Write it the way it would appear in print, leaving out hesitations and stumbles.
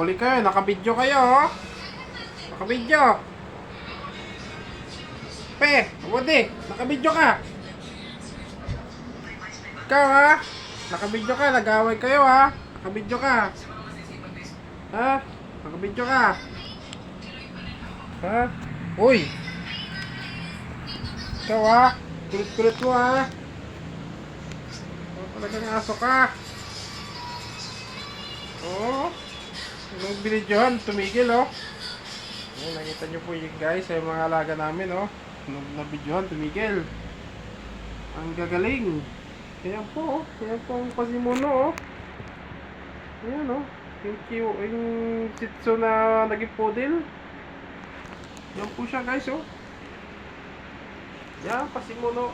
Nahuli kayo, nakabidyo kayo, oh. Nakabidyo. Pe, wadi, nakabidyo ka. Ikaw, ha? Nakabidyo ka, nag-away kayo, ha? Nakabidyo ka. Ha? Nakabidyo ka. Ha? Uy! Ikaw, ha? Kulit-kulit mo, ha? Talagang aso ka. Oo. Nung binidyohan, tumigil, oh. Ayan, nakita nyo po yung guys, yung mga alaga namin, oh. Nung nabidyohan, tumigil. Ang gagaling. Ayan po, oh. Ayan po ang pasimuno, oh. Ayan, oh. Yung Shih Tzu na naging poodle. Ayan po siya, guys, oh. Ayan, pasimuno.